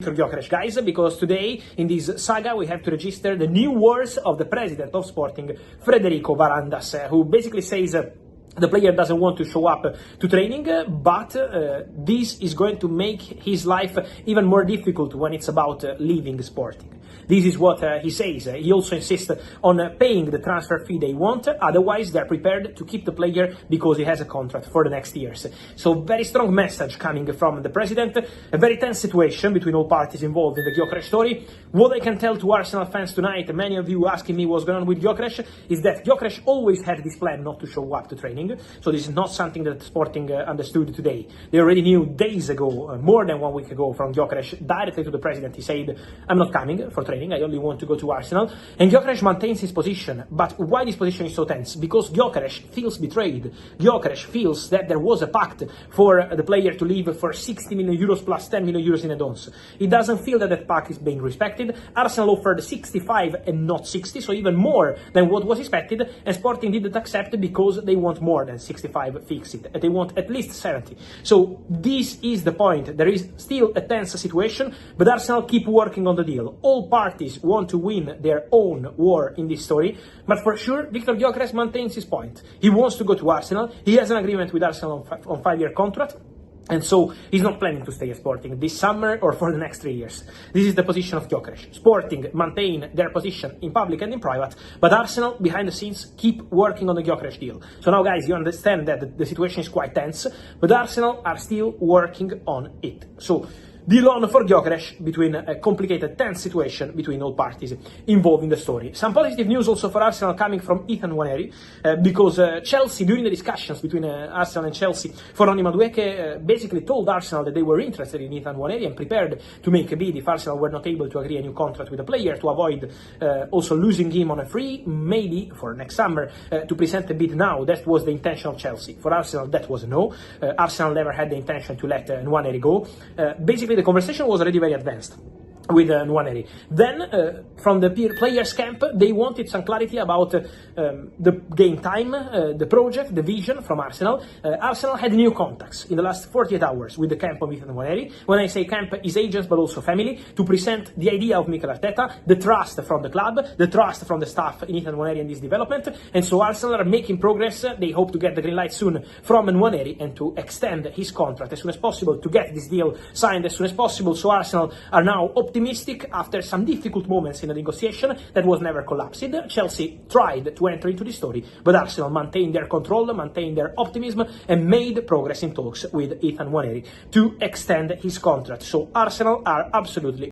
Gyökeres, guys, because today in this saga we have to register the new words of the president of Sporting, Frederico Varandas, who basically says the player doesn't want to show up to training, but this is going to make his life even more difficult when it's about leaving Sporting. This is what he says. He also insists on paying the transfer fee they want, otherwise they're prepared to keep the player because he has a contract for the next years. So very strong message coming from the president, a very tense situation between all parties involved in the Gyökeres story. What I can tell to Arsenal fans tonight, many of you asking me what's going on with Gyökeres, is that Gyökeres always had this plan not to show up to training, so this is not something that Sporting understood today. They already knew days ago, more than 1 week ago, from Gyökeres directly to the president. He said, I'm not coming for training, I only want to go to Arsenal. And Gyökeres maintains his position. But why this position is so tense? Because Gyökeres feels betrayed. Gyökeres feels that there was a pact for the player to leave for 60 million euros plus 10 million euros in add-ons. He doesn't feel that pact is being respected. Arsenal offered 65 and not 60, so even more than what was expected, and Sporting didn't accept because they want more than 65 fixed. They want at least 70. So this is the point. There is still a tense situation, but Arsenal keep working on the deal. All parties want to win their own war in this story, but for sure Viktor Gyökeres maintains his point. He wants to go to Arsenal. He has an agreement with Arsenal on 5-year contract. And so he's not planning to stay at Sporting this summer or for the next 3 years. This is the position of Gyökeres. Sporting maintain their position in public and in private, but Arsenal, behind the scenes, keep working on the Gyökeres deal. So now, guys, you understand that the situation is quite tense, but Arsenal are still working on it. So deal on for Gyökeres between a complicated, tense situation between all parties involved in the story. Some positive news also for Arsenal coming from Ethan Nwaneri, because Chelsea, during the discussions between Arsenal and Chelsea, Foroni Madueke basically told Arsenal that they were interested in Ethan Nwaneri and prepared to make a bid if Arsenal were not able to agree a new contract with the player to avoid also losing him on a free, maybe for next summer, to present a bid now. That was the intention of Chelsea. For Arsenal, that was a no. Arsenal never had the intention to let Nwaneri go. Basically, the conversation was already very advanced with Nwaneri. Then, from the players' camp, they wanted some clarity about the game time, the project, the vision from Arsenal. Arsenal had new contacts in the last 48 hours with the camp of Ethan Nwaneri. When I say camp, his agents, but also family, to present the idea of Mikel Arteta, the trust from the club, the trust from the staff in Ethan Nwaneri and this development. And so Arsenal are making progress. They hope to get the green light soon from Nwaneri and to extend his contract as soon as possible, to get this deal signed as soon as possible. So Arsenal are now optimistic after some difficult moments in the negotiation that was never collapsed. Chelsea tried to enter into the story, but Arsenal maintained their control, maintained their optimism, and made progress in talks with Ethan Nwaneri to extend his contract. So Arsenal are absolutely